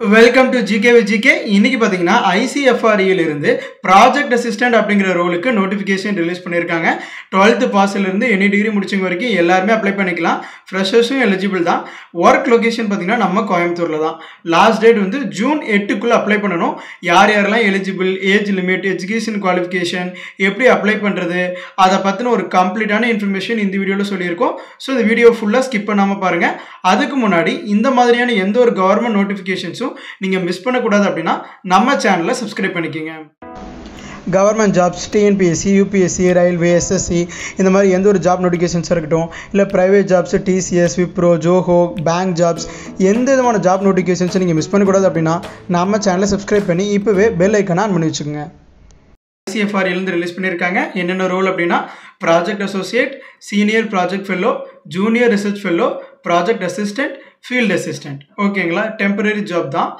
Welcome to GK with GK. இன்னைக்கு பார்த்தீங்கன்னா ஐசிஎஃப்ஆர்இல இருந்து ப்ராஜெக்ட் அசிஸ்டன்ட் அப்படிங்கிற ரோலுக்கு நோட்டிஃபிகேஷன் ரிலீஸ் பண்ணியிருக்காங்க. 12th பாஸ்லேருந்து எனி டிகிரி முடிச்சவங்க வரைக்கும் எல்லாருமே அப்ளை பண்ணிக்கலாம். ஃப்ரெஷர்ஸும் எலிஜிபிள் தான். ஒர்க் லொகேஷன் பார்த்தீங்கன்னா நம்ம கோயம்புத்தூரில் தான். லாஸ்ட் டேட் வந்து ஜூன் 8க்குள்ளே அப்ளை பண்ணணும். யார் யாரெல்லாம் eligible, age limit, education qualification, எப்படி அப்ளை பண்ணுறது, அதை பற்றின ஒரு கம்ப்ளீட்டான இன்ஃபர்மேஷன் இந்த வீடியோவில் சொல்லியிருக்கோம். ஸோ இந்த வீடியோ ஃபுல்லாக ஸ்கிப் பண்ணாமல் பாருங்கள். அதுக்கு முன்னாடி இந்த மாதிரியான எந்த ஒரு கவர்மெண்ட் நோட்டிஃபிகேஷன்ஸும் நீங்கள் மிஸ் பண்ணக்கூடாது அப்படின்னா நம்ம சேனலை சப்ஸ்கிரைப் பண்ணிக்கோங்க. Government jobs, TNPSC, UPSC, railway, SSC, இந்த மாதிரி எந்த ஒரு ஜாப் நோட்டிஃபிகேஷன்ஸாக இருக்கட்டும், இல்லை private jobs, TCS, Wipro, Zoho, bank jobs, எந்த விதமான ஜாப் நோட்டிஃபிகேஷன்ஸை நீங்கள் மிஸ் பண்ணக்கூடாது அப்படின்னா நம்ம சேனலை சப்ஸ்கிரைப் பண்ணி இப்போவே பெல் ஐக்கனை ஆன் பண்ணி வச்சுக்கோங்க. ஐசிஎஃப்ஆர்இலேருந்து ரிலீஸ் பண்ணியிருக்காங்க. என்னென்ன ரோல் அப்படின்னா project associate, senior project fellow, junior research fellow, project assistant, field assistant. ஓகேங்களா, டெம்பரரி ஜாப் தான்.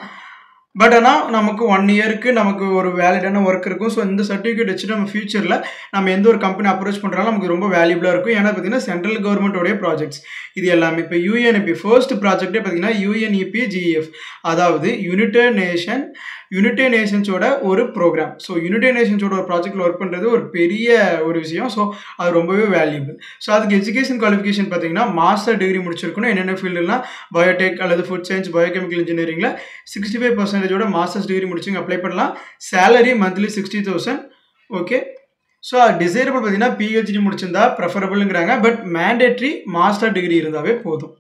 பட் ஆனால் நமக்கு 1 இயருக்கு நமக்கு ஒரு வேலிடான ஒர்க் இருக்கும். ஸோ இந்த சர்டிஃபிகேட் வச்சுட்டு நம்ம ஃபியூச்சரில் நம்ம எந்த ஒரு கம்பெனி அப்ரோச் பண்ணுறாலும் நமக்கு ரொம்ப வேல்யூபிளாக இருக்கும். ஏன்னா பார்த்தீங்கன்னா சென்ட்ரல் கவர்மெண்ட்டோடைய ப்ராஜெக்ட்ஸ் இது எல்லாமே. இப்போ யூஎன்இபி ஃபர்ஸ்ட் ப்ராஜெக்டே பார்த்தீங்கன்னா யூஎன்இபி ஜிஎஃப், அதாவது யுனைடெட் நேஷன்ஸோட ஒரு ப்ரோக்ராம். ஸோ யுனைடெட் நேஷன்ஸோட ஒரு ப்ராஜெக்டில் ஒர்க் பண்ணுறது ஒரு பெரிய ஒரு விஷயம். ஸோ அது ரொம்பவே வேல்யூபிள். ஸோ அதுக்கு எஜுகேஷன் குவாலிஃபிகேஷன் பார்த்தீங்கன்னா மாஸ்டர் டிகிரி முடிச்சிருக்கணும். என்னென்ன ஃபீல்டுலாம் பயோடெக் அல்லது ஃபுட் சயின்ஸ், பயோகெமிக்கல் இன்ஜினியரிங்கில் 65% மாஸ்டர்ஸ் டிகிரி முடிச்சுங்க அப்ளை பண்ணலாம். Salary monthly 60,000. Okay. So desirable பார்த்தீங்கன்னா பிஹெச்டி முடிச்சிருந்தா ப்ரெஃபரபிள்ங்கிறாங்க. பட் மேண்டேட்ரி மாஸ்டர் டிகிரி இருந்தாவே போதும்.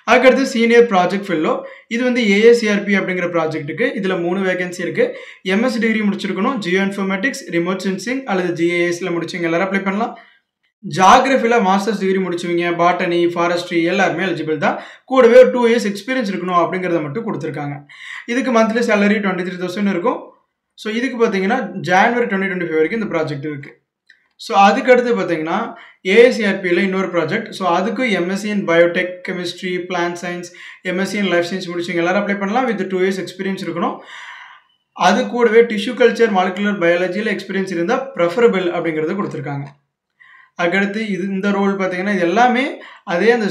அதுக்கடுத்து சீனியர் ப்ராஜெக்ட் ஃபெல்லோ, இது வந்து ஏஎஸ்சிஆர்பி அப்படிங்கிற ப்ராஜெக்ட்டுக்கு இதில் 3 வேகன்சி இருக்குது. எம்எஸ் டிகிரி முடிச்சிருக்கணும். ஜியோ இன்ஃபர்மேட்டிக்ஸ், ரிமோட் சென்சிங் அல்லது ஜிஏஎஸில் முடிச்சிங்க எல்லாரும் அப்ளை பண்ணலாம். ஜாகிரஃபியில் மாஸ்டர்ஸ் டிகிரி முடிச்சுவீங்க, பாட்டனி, ஃபாரஸ்ட்ரி எல்லாருமே எலிஜிபிள் தான். கூடவே ஒரு 2 இயர்ஸ் எக்ஸ்பீரியன்ஸ் இருக்கணும் அப்படிங்கிறத மட்டும் கொடுத்துருக்காங்க. இதுக்கு மந்த்லி சேலரி 23,000 இருக்கும். ஸோ இதுக்கு பார்த்தீங்கன்னா ஜான்வரி 2025 வரைக்கும் இந்த ப்ராஜெக்ட் இருக்குது. ஸோ அதுக்கடுத்து பார்த்தீங்கன்னா ஏஎஸ்சிஆர்பியில் இன்னொரு ப்ராஜெக்ட். ஸோ அதுக்கு MSc in biotech, chemistry, plant science, MSc in life science முடிச்சுங்க எல்லாரும் அப்ளை பண்ணலாம். வித் 2 இயர்ஸ் எக்ஸ்பீரியன்ஸ் இருக்கணும். அது கூடவே டிஷ்யூ கல்ச்சர், மாலிகுலர் பயாலஜியில் எக்ஸ்பீரியன்ஸ் இருந்தால் ப்ரெஃபரபிள் அப்படிங்கிறத கொடுத்துருக்காங்க. அதுக்கடுத்து இந்த ரோல் பார்த்தீங்கன்னா இது எல்லாமே அதே அந்த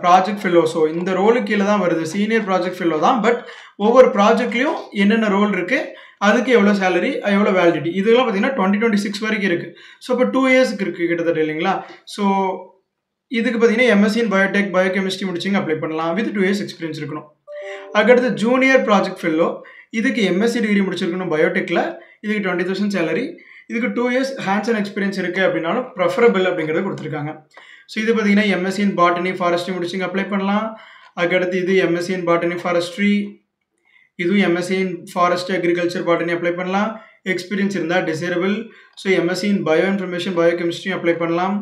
ப்ராஜெக்ட் ஃபெல்லோ. ஸோ இந்த ரோலுக்கு கீழே தான் வருது. சீனியர் ப்ராஜெக்ட் ஃபெல்லோ தான். பட் ஒவ்வொரு ப்ராஜெக்ட்லேயும் என்னென்ன ரோல் இருக்குது, அதுக்கு எவ்வளோ சேலரி, எவ்வளோ வேலிடிட்டி, இதெல்லாம் பார்த்தீங்கன்னா 2026 வரைக்கும் இருக்குது. ஸோ இப்போ 2 இயர்ஸ்க்கு இருக்குது கிட்டத்தட்ட இல்லைங்களா. ஸோ இதுக்கு பார்த்தீங்கன்னா எம்எஸ்சி இன் பயோடெக், பயோகெமிஸ்ட்ரி முடிச்சிங்க அப்ளை பண்ணலாம். வித் 2 இயர்ஸ் எக்ஸ்பீரியன்ஸ் இருக்கணும். அதுக்கடுத்து ஜூனியர் ப்ராஜெக்ட் ஃபெல்லோ, இதுக்கு எம்எஸ்சி டிகிரி முடிச்சிருக்கணும் பயோடெக்கில். இதுக்கு 20,000 சேலரி. இதுக்கு 2 இயர்ஸ் ஹேண்ட்ஸ் அண்ட் எக்ஸ்பீரியன்ஸ் இருக்குது அப்படின்னாலும் ப்ரெஃபரபிள் அப்படிங்கிறத கொடுத்துருக்காங்க. ஸோ இது பார்த்தீங்கன்னா எம்எஸ்சி இன் பாட்டனி, ஃபாரஸ்ட்ரி முடிச்சிங்க அப்ளை பண்ணலாம். அதுக்கடுத்து இது எம்எஸ்சி இன் பாட்டனி, ஃபாரஸ்ட்ரி, இதுவும் MSc in forest, agriculture, botany apply பண்ணலாம். எக்ஸ்பீரியன்ஸ் இருந்தால் desirable. So MSc in bio information, biochemistry apply பண்ணலாம்.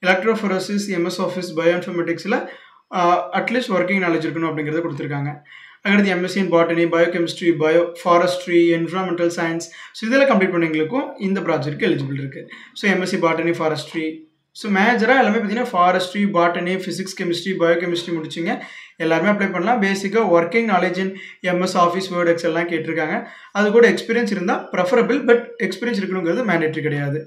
எலக்ட்ரோஃபோரசிஸ், எம்எஸ் ஆஃபீஸ், பயோ இன்ஃபர்மேட்டிக்ஸில் அட்லீஸ்ட் ஒர்க்கிங் நாலேஜ் இருக்கணும் அப்படிங்கிறத கொடுத்துருக்காங்க. அதுக்கடுத்து MSc in botany, biochemistry, forestry, environmental science. So இதெல்லாம் கம்ப்ளீட் பண்ணவங்களுக்கும் இந்த ப்ராஜெக்ட்டுக்கு எலிஜிபிள் இருக்குது. So MSc botany, forestry. So மேஜராக எல்லாமே பார்த்தீங்கன்னா forestry, botany, physics, chemistry, biochemistry முடிச்சிங்க எல்லாருமே அப்ளை பண்ணலாம். பேசிக்காக working knowledge in MS Office, Word, எக்ஸல்லாம் கேட்டிருக்காங்க. அது கூட எக்ஸ்பீரியன்ஸ் இருந்தால் ப்ரெஃபரபிள். பட் எக்ஸ்பீரியன்ஸ் இருக்கணுங்கிறது மேண்டேட்ரி கிடையாது.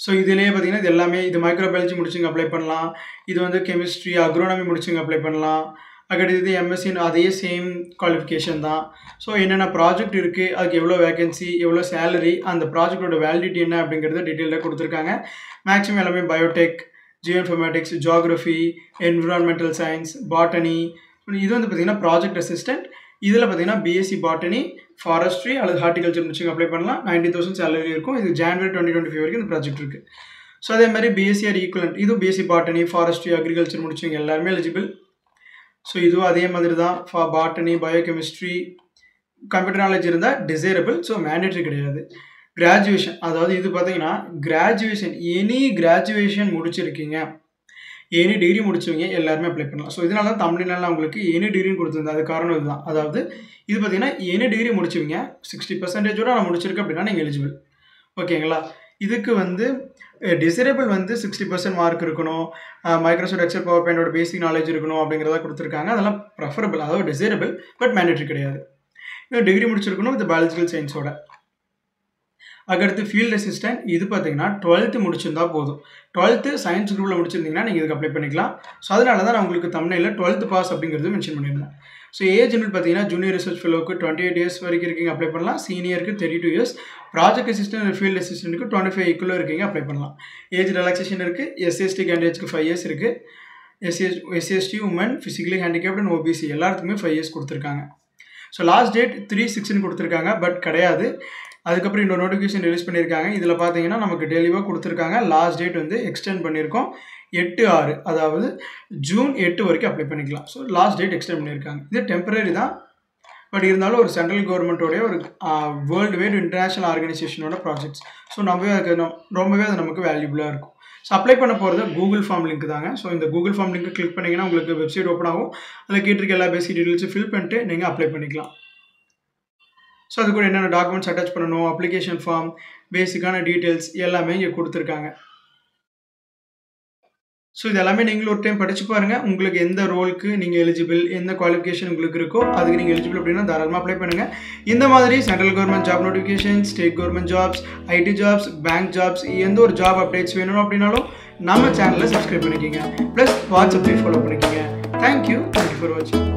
ஸோ இதுலேயே பார்த்தீங்கன்னா இது எல்லாமே இது மைக்ரோபயாலஜி முடிச்சிங்க அப்ளை பண்ணலாம். இது வந்து கெமிஸ்ட்ரி, அக்ரோனமி முடிச்சிங்க அப்ளை பண்ணலாம். அதுக்கடுத்து எம்எஸ்சின்னு அதே சேம் குவாலிஃபிகேஷன் தான். ஸோ என்னென்ன ப்ராஜெக்ட் இருக்குது, அதுக்கு எவ்வளோ வேகன்சி, எவ்வளோ சேலரி, அந்த ப்ராஜெக்டோட வேலிடிட்டி என்ன அப்படிங்கிறத டீட்டெயிலாக கொடுத்துருக்காங்க. மேக்ஸிமம் எல்லாமே Biotech, Jio informatics, geography, environmental science, botany. இது வந்து பார்த்தீங்கன்னா ப்ராஜெக்ட் அசிஸ்டன்ட். இதில் பார்த்தீங்கன்னா பிஎஸ்சி பாட்டனி, ஃபாரஸ்ட்ரி அல்லது ஹார்டிகல்ச்சர் முடிச்சிங்க அப்ளை பண்ணலாம். 90,000 சேலரி இருக்கும். இது ஜான்வரி 2025 வரைக்கும் இந்த ப்ராஜெக்ட் இருக்குது. ஸோ அதே மாதிரி பிஎஸ்சிஆர் ஈக்குவலண்ட், இதுவும் பிஎஸ்சி பாட்டனி, ஃபாரஸ்ட்ரி, அக்ரிகல்ச்சர் முடிச்சவங்க எல்லாருமே எலிஜிபிள். ஸோ இதுவும் அதே மாதிரி தான். பாட்டனி, பயோகெமிஸ்ட்ரி, கம்ப்யூட்டர் நாலேஜ் இருந்தால் டிசைரபிள். ஸோ மேண்டேட்ரி கிடையாது. கிராஜுவேஷன், அதாவது இது பார்த்தீங்கன்னா கிராஜுவேஷன், எனி கிராஜுவேஷன் முடிச்சிருக்கீங்க, எனி டிகிரி முடிச்சவங்க எல்லாருமே அப்ளை பண்ணலாம். ஸோ இதனால தான் தமிழ்நாட்டில் உங்களுக்கு எனி டிகிரின்னு கொடுத்துருந்தேன். அது காரணம் இதுதான். அதாவது இது பார்த்தீங்கன்னா எனி டிகிரி முடிச்சவங்க 60% நான் முடிச்சிருக்கேன் அப்படின்னா நீங்கள் எலிஜிபிள். ஓகேங்களா. இதுக்கு வந்து டிசைரபிள் வந்து 60% மார்க் இருக்கணும். மைக்ரோசாஃப்ட் எக்ஸல், பவர் பாயிண்டோட பேசிக் நாலேஜ் இருக்கணும் அப்படிங்கிறத கொடுத்துருக்காங்க. அதெல்லாம் ப்ரெஃபரபிள், அதாவது டிசைரபிள். பட் மேண்டேட்ரி கிடையாது. இன்னும் டிகிரி முடிச்சிருக்கணும் வித் பயாலஜிக்கல் சயின்ஸோட. அதுக்கடுத்து ஃபீல்டு அசிஸ்டன்ட், இது பார்த்தீங்கன்னா 12th முடிச்சிருந்தா போதும். 12th சயின்ஸ் குரூப்பில் முடிச்சிருந்தீங்கன்னா நீங்கள் இதுக்கு அப்ளை பண்ணிக்கலாம். ஸோ அதனால தான் நான் உங்களுக்கு தமிழில் 12th பாஸ் அப்படிங்கிறது மென்ஷன் பண்ணியிருந்தேன். ஸோ ஏஜ் லிமிட் பார்த்தீங்கன்னா ஜூனியர் ரிசர்ச் ஃபெலோக்கு 28 இயர்ஸ் வரைக்கும் இருக்கீங்க அப்ளை பண்ணலாம். சீனியருக்கு 32 இயர்ஸ், ப்ராஜெக்ட் அசிஸ்டன்ட் ஃபீல்டு அசிஸ்டன்ட்டுக்கு 25 ஈக்குவலாக இருக்கீங்க அப்ளை பண்ணலாம். ஏஜ் ரிலாக்ஸேஷன் இருக்குது. எஸ்சிஎஸ்டி கேண்டிடேட்ஸ்க்கு 5 இயர்ஸ் இருக்குது. SC ST woman, physically handicapped and OBC எல்லாத்துக்குமே 5 இயர்ஸ் கொடுத்துருக்காங்க. ஸோ லாஸ்ட் டேட் 3/6 கொடுத்துருக்காங்க, பட் கிடையாது. அதுக்கப்புறம் இன்னொரு நோட்டிஃபிகேஷன் ரிலீஸ் பண்ணியிருக்காங்க. இதில் பார்த்தீங்கன்னா நமக்கு தெளிவாக கொடுத்துருக்காங்க. லாஸ்ட் டேட் வந்து எக்ஸ்டெண்ட் பண்ணியிருக்கோம் 8/6, அதாவது ஜூன் 8 வரைக்கும் அப்ளை பண்ணிக்கலாம். ஸோ லாஸ்ட் டேட் எக்ஸ்டெண்ட் பண்ணியிருக்காங்க. இது டெம்பரரி தான், பட் இருந்தாலும் ஒரு சென்ட்ரல் கவர்மெண்ட்டோடைய ஒரு வேர்ல்டு வைடு இன்டர்நேஷ்னல் ஆர்கனைசேஷனோட ப்ராஜெக்ட்ஸ். ஸோ ரொம்பவே அது நமக்கு வேல்யூபுளாக இருக்கும். ஸோ அப்ளை பண்ண போகிறது கூகுள் ஃபார்ம் லிங்க் தாங்க. ஸோ இந்த கூகுள் ஃபார்ம் லிங்க் கிளிக் பண்ணிங்கன்னா உங்களுக்கு வெப்சைட் ஓப்பன் ஆகும். அதில் கேட்டிருக்க எல்லா பேசிக் டீட்டெயில்ஸும் ஃபில் பண்ணிட்டு நீங்கள் அப்ளை பண்ணிக்கலாம். ஸோ அது கூட என்னென்ன டாக்குமெண்ட்ஸ் அட்டாச் பண்ணணும், அப்ளிகேஷன் ஃபார்ம், பேசிக்கான டீட்டெயில்ஸ் எல்லாமே இங்கே கொடுத்துருக்காங்க. ஸோ இது எல்லாமே நீங்களும் ஒரு டைம் படித்து பாருங்கள். உங்களுக்கு எந்த ரோலுக்கு நீங்கள் எலிஜிபிள், எந்த குவாலிஃபிகேஷன் உங்களுக்கு இருக்கோ அதுக்கு நீங்கள் எலிஜிபிள் அப்படின்னா தாராளமாக அப்ளை பண்ணுங்கள். இந்த மாதிரி central government job notification, state government jobs, IT jobs, bank jobs, எந்த ஒரு ஜாப் அப்டேட்ஸ் வேணும் அப்படின்னாலும் நம்ம சேனலை சப்ஸ்கிரைப் பண்ணிக்கோங்க. ப்ளஸ் வாட்ஸ்அப்லேயும் ஃபாலோ பண்ணிக்கோங்க. தேங்க்யூ ஃபார் வாட்சிங்.